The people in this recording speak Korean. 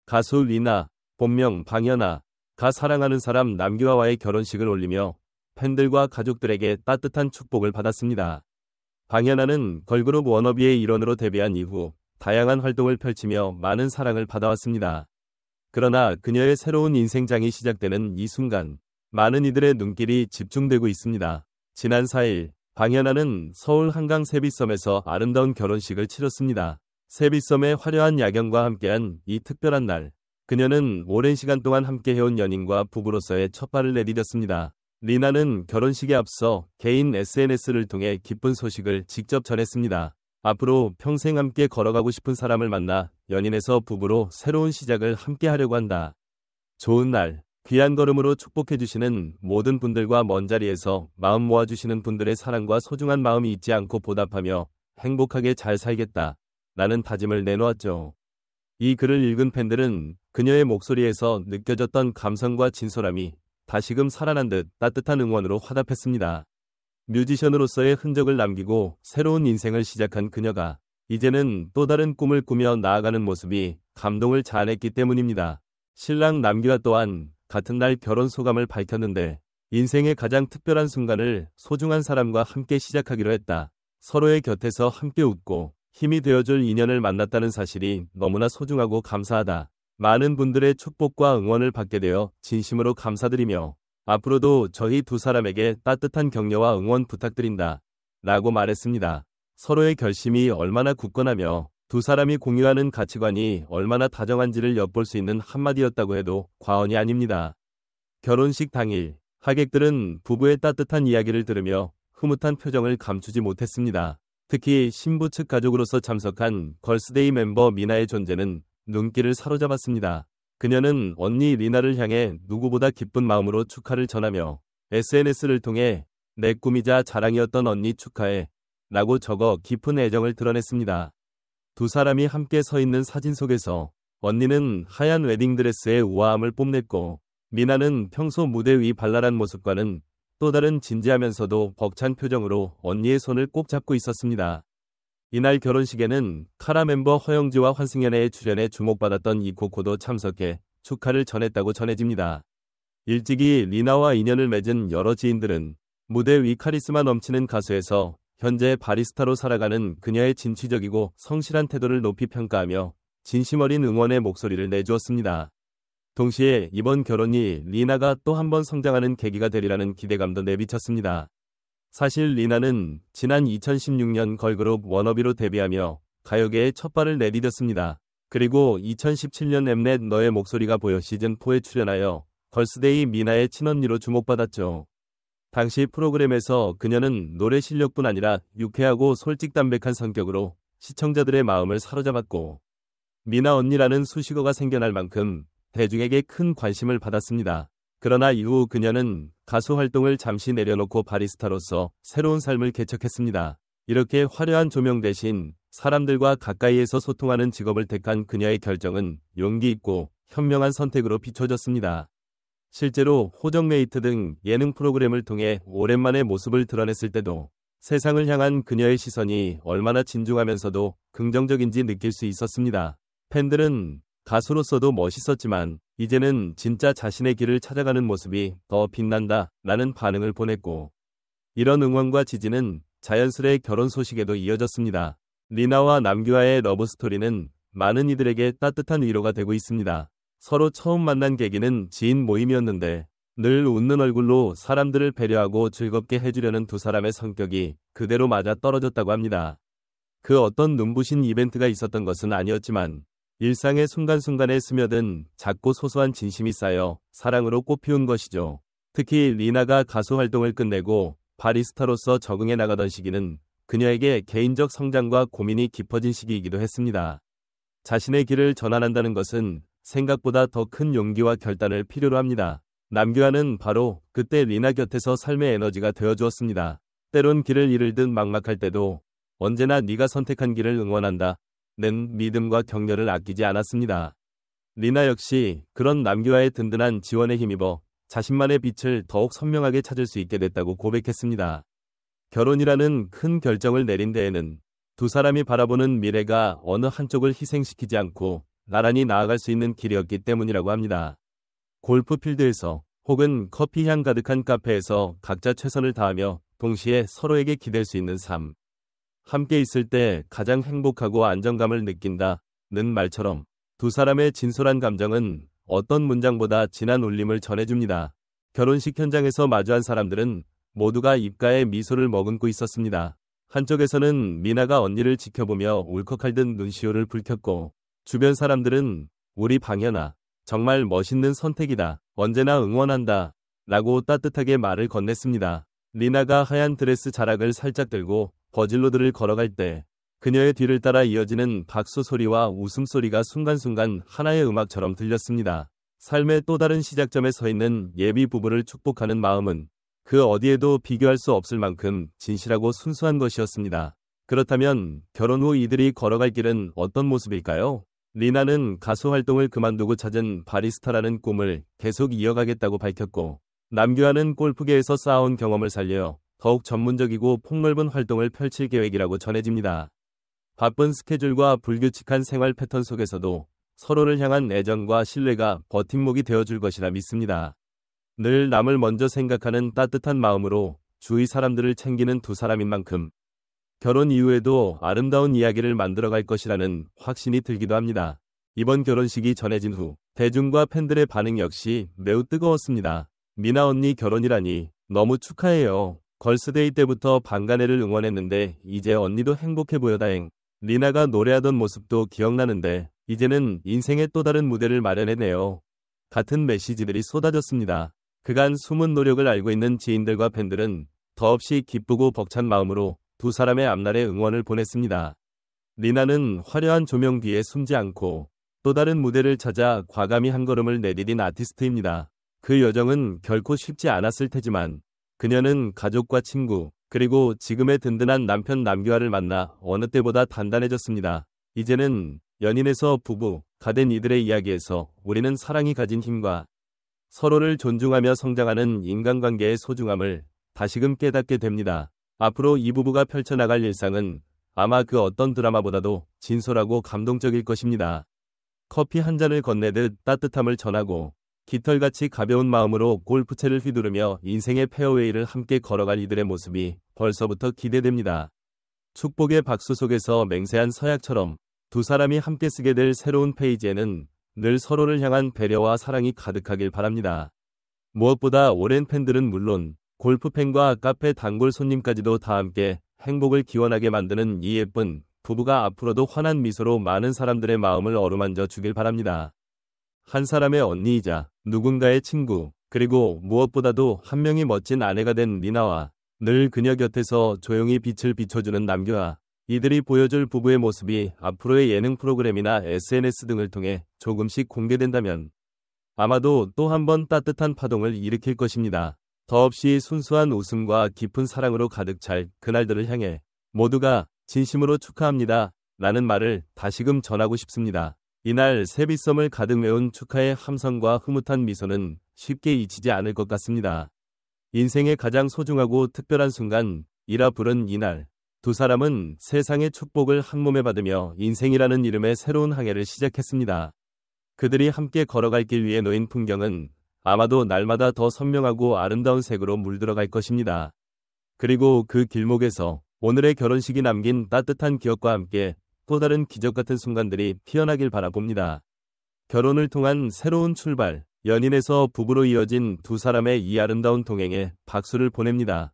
가수 리나, 본명 방연아가 사랑하는 사람 남규와의 결혼식을 올리며 팬들과 가족들에게 따뜻한 축복을 받았습니다. 방연아는 걸그룹 워너비의 일원으로 데뷔한 이후 다양한 활동을 펼치며 많은 사랑을 받아왔습니다. 그러나 그녀의 새로운 인생장이 시작되는 이 순간 많은 이들의 눈길이 집중되고 있습니다. 지난 4일 방연아는 서울 한강 세비섬에서 아름다운 결혼식을 치렀습니다. 세비섬의 화려한 야경과 함께한 이 특별한 날, 그녀는 오랜 시간 동안 함께해온 연인과 부부로서의 첫 발을 내디뎠습니다. 리나는 결혼식에 앞서 개인 SNS를 통해 기쁜 소식을 직접 전했습니다. 앞으로 평생 함께 걸어가고 싶은 사람을 만나 연인에서 부부로 새로운 시작을 함께 하려고 한다. 좋은 날, 귀한 걸음으로 축복해주시는 모든 분들과 먼 자리에서 마음 모아주시는 분들의 사랑과 소중한 마음이 잊지 않고 보답하며 행복하게 잘 살겠다. 라는 다짐을 내놓았죠. 이 글을 읽은 팬들은 그녀의 목소리에서 느껴졌던 감성과 진솔함이 다시금 살아난 듯 따뜻한 응원으로 화답했습니다. 뮤지션으로서의 흔적을 남기고 새로운 인생을 시작한 그녀가 이제는 또 다른 꿈을 꾸며 나아가는 모습이 감동을 자아냈기 때문입니다. 신랑 남규와 또한 같은 날 결혼 소감을 밝혔는데 인생의 가장 특별한 순간을 소중한 사람과 함께 시작하기로 했다. 서로의 곁에서 함께 웃고 힘이 되어줄 인연을 만났다는 사실이 너무나 소중하고 감사하다. 많은 분들의 축복과 응원을 받게 되어 진심으로 감사드리며 앞으로도 저희 두 사람에게 따뜻한 격려와 응원 부탁드린다. 라고 말했습니다. 서로의 결심이 얼마나 굳건하며 두 사람이 공유하는 가치관이 얼마나 다정한지를 엿볼 수 있는 한마디였다고 해도 과언이 아닙니다. 결혼식 당일, 하객들은 부부의 따뜻한 이야기를 들으며 흐뭇한 표정을 감추지 못했습니다. 특히 신부 측 가족으로서 참석한 걸스데이 멤버 미나의 존재는 눈길을 사로잡았습니다. 그녀는 언니 리나를 향해 누구보다 기쁜 마음으로 축하를 전하며 SNS를 통해 내 꿈이자 자랑이었던 언니 축하해 라고 적어 깊은 애정을 드러냈습니다. 두 사람이 함께 서 있는 사진 속에서 언니는 하얀 웨딩드레스의 우아함을 뽐냈고 미나는 평소 무대 위 발랄한 모습과는 또 다른 진지하면서도 벅찬 표정으로 언니의 손을 꼭 잡고 있었습니다. 이날 결혼식에는 카라 멤버 허영지와 환승연애의 출연에 주목받았던 이코코도 참석해 축하를 전했다고 전해집니다. 일찍이 리나와 인연을 맺은 여러 지인들은 무대 위 카리스마 넘치는 가수에서 현재 바리스타로 살아가는 그녀의 진취적이고 성실한 태도를 높이 평가하며 진심 어린 응원의 목소리를 내주었습니다. 동시에 이번 결혼이 리나가 또 한 번 성장하는 계기가 되리라는 기대감도 내비쳤습니다. 사실 리나는 지난 2016년 걸그룹 워너비로 데뷔하며 가요계에 첫 발을 내디뎠습니다. 그리고 2017년 엠넷 너의 목소리가 보여 시즌4에 출연하여 걸스데이 미나의 친언니로 주목받았죠. 당시 프로그램에서 그녀는 노래 실력뿐 아니라 유쾌하고 솔직담백한 성격으로 시청자들의 마음을 사로잡았고 미나 언니라는 수식어가 생겨날 만큼 대중에게 큰 관심을 받았습니다. 그러나 이후 그녀는 가수 활동을 잠시 내려놓고 바리스타로서 새로운 삶을 개척했습니다. 이렇게 화려한 조명 대신 사람들과 가까이에서 소통하는 직업을 택한 그녀의 결정은 용기 있고 현명한 선택으로 비춰졌습니다. 실제로 호정메이트 등 예능 프로그램을 통해 오랜만에 모습을 드러냈을 때도 세상을 향한 그녀의 시선이 얼마나 진중하면서도 긍정적인지 느낄 수 있었습니다. 팬들은 가수로서도 멋있었지만 이제는 진짜 자신의 길을 찾아가는 모습이 더 빛난다 라는 반응을 보냈고 이런 응원과 지지는 자연스레 결혼 소식에도 이어졌습니다. 리나와 남규와의 러브스토리는 많은 이들에게 따뜻한 위로가 되고 있습니다. 서로 처음 만난 계기는 지인 모임이었는데 늘 웃는 얼굴로 사람들을 배려하고 즐겁게 해주려는 두 사람의 성격이 그대로 맞아 떨어졌다고 합니다. 그 어떤 눈부신 이벤트가 있었던 것은 아니었지만 일상의 순간순간에 스며든 작고 소소한 진심이 쌓여 사랑으로 꽃피운 것이죠. 특히 리나가 가수 활동을 끝내고 바리스타로서 적응해 나가던 시기는 그녀에게 개인적 성장과 고민이 깊어진 시기이기도 했습니다. 자신의 길을 전환한다는 것은 생각보다 더 큰 용기와 결단을 필요로 합니다. 남규환은 바로 그때 리나 곁에서 삶의 에너지가 되어주었습니다. 때론 길을 잃을 듯 막막할 때도 언제나 네가 선택한 길을 응원한다. 는 믿음과 격려를 아끼지 않았습니다. 리나 역시 그런 남규와의 든든한 지원에 힘입어 자신만의 빛을 더욱 선명하게 찾을 수 있게 됐다고 고백했습니다. 결혼이라는 큰 결정을 내린 데에는 두 사람이 바라보는 미래가 어느 한쪽을 희생시키지 않고 나란히 나아갈 수 있는 길이었기 때문이라고 합니다. 골프 필드에서 혹은 커피향 가득한 카페에서 각자 최선을 다하며 동시에 서로에게 기댈 수 있는 삶. 함께 있을 때 가장 행복하고 안정감을 느낀다는 말처럼 두 사람의 진솔한 감정은 어떤 문장보다 진한 울림을 전해줍니다. 결혼식 현장에서 마주한 사람들은 모두가 입가에 미소를 머금고 있었습니다. 한쪽에서는 미나가 언니를 지켜보며 울컥할 듯 눈시울을 붉혔고, 주변 사람들은 우리 방연아, 정말 멋있는 선택이다. 언제나 응원한다. 라고 따뜻하게 말을 건넸습니다. 리나가 하얀 드레스 자락을 살짝 들고 버질로드를 걸어갈 때 그녀의 뒤를 따라 이어지는 박수 소리와 웃음소리가 순간순간 하나의 음악처럼 들렸습니다. 삶의 또 다른 시작점에 서 있는 예비 부부를 축복하는 마음은 그 어디에도 비교할 수 없을 만큼 진실하고 순수한 것이었습니다. 그렇다면 결혼 후 이들이 걸어갈 길은 어떤 모습일까요? 리나는 가수 활동을 그만두고 찾은 바리스타라는 꿈을 계속 이어가겠다고 밝혔고, 남규환은 골프계에서 쌓아온 경험을 살려 더욱 전문적이고 폭넓은 활동을 펼칠 계획이라고 전해집니다. 바쁜 스케줄과 불규칙한 생활 패턴 속에서도 서로를 향한 애정과 신뢰가 버팀목이 되어줄 것이라 믿습니다. 늘 남을 먼저 생각하는 따뜻한 마음으로 주위 사람들을 챙기는 두 사람인 만큼 결혼 이후에도 아름다운 이야기를 만들어갈 것이라는 확신이 들기도 합니다. 이번 결혼식이 전해진 후 대중과 팬들의 반응 역시 매우 뜨거웠습니다. 미나 언니 결혼이라니 너무 축하해요. 걸스데이 때부터 방간애를 응원했는데 이제 언니도 행복해 보여 다행. 리나가 노래하던 모습도 기억나는데 이제는 인생의 또 다른 무대를 마련해내요. 같은 메시지들이 쏟아졌습니다. 그간 숨은 노력을 알고 있는 지인들과 팬들은 더없이 기쁘고 벅찬 마음으로 두 사람의 앞날에 응원을 보냈습니다. 리나는 화려한 조명 뒤에 숨지 않고 또 다른 무대를 찾아 과감히 한 걸음을 내디딘 아티스트입니다. 그 여정은 결코 쉽지 않았을 테지만 그녀는 가족과 친구 그리고 지금의 든든한 남편 남규환을 만나 어느 때보다 단단해졌습니다. 이제는 연인에서 부부가 된 이들의 이야기에서 우리는 사랑이 가진 힘과 서로를 존중하며 성장하는 인간관계의 소중함을 다시금 깨닫게 됩니다. 앞으로 이 부부가 펼쳐나갈 일상은 아마 그 어떤 드라마보다도 진솔하고 감동적일 것입니다. 커피 한 잔을 건네듯 따뜻함을 전하고 깃털같이 가벼운 마음으로 골프채를 휘두르며 인생의 페어웨이를 함께 걸어갈 이들의 모습이 벌써부터 기대됩니다. 축복의 박수 속에서 맹세한 서약처럼 두 사람이 함께 쓰게 될 새로운 페이지에는 늘 서로를 향한 배려와 사랑이 가득하길 바랍니다. 무엇보다 오랜 팬들은 물론 골프팬과 카페 단골 손님까지도 다 함께 행복을 기원하게 만드는 이 예쁜 부부가 앞으로도 환한 미소로 많은 사람들의 마음을 어루만져 주길 바랍니다. 한 사람의 언니이자 누군가의 친구, 그리고 무엇보다도 한 명이 멋진 아내가 된 리나와 늘 그녀 곁에서 조용히 빛을 비춰주는 남규환, 이들이 보여줄 부부의 모습이 앞으로의 예능 프로그램이나 SNS 등을 통해 조금씩 공개된다면 아마도 또 한 번 따뜻한 파동을 일으킬 것입니다. 더없이 순수한 웃음과 깊은 사랑으로 가득 찰 그날들을 향해 모두가 진심으로 축하합니다. 라는 말을 다시금 전하고 싶습니다. 이날 세빛섬을 가득 메운 축하의 함성과 흐뭇한 미소는 쉽게 잊히지 않을 것 같습니다. 인생의 가장 소중하고 특별한 순간, 이라 부른 이날, 두 사람은 세상의 축복을 한몸에 받으며 인생이라는 이름의 새로운 항해를 시작했습니다. 그들이 함께 걸어갈 길 위에 놓인 풍경은 아마도 날마다 더 선명하고 아름다운 색으로 물들어갈 것입니다. 그리고 그 길목에서 오늘의 결혼식이 남긴 따뜻한 기억과 함께 또 다른 기적 같은 순간들이 피어나길 바라봅니다. 결혼을 통한 새로운 출발, 연인에서 부부로 이어진 두 사람의 이 아름다운 동행에 박수를 보냅니다.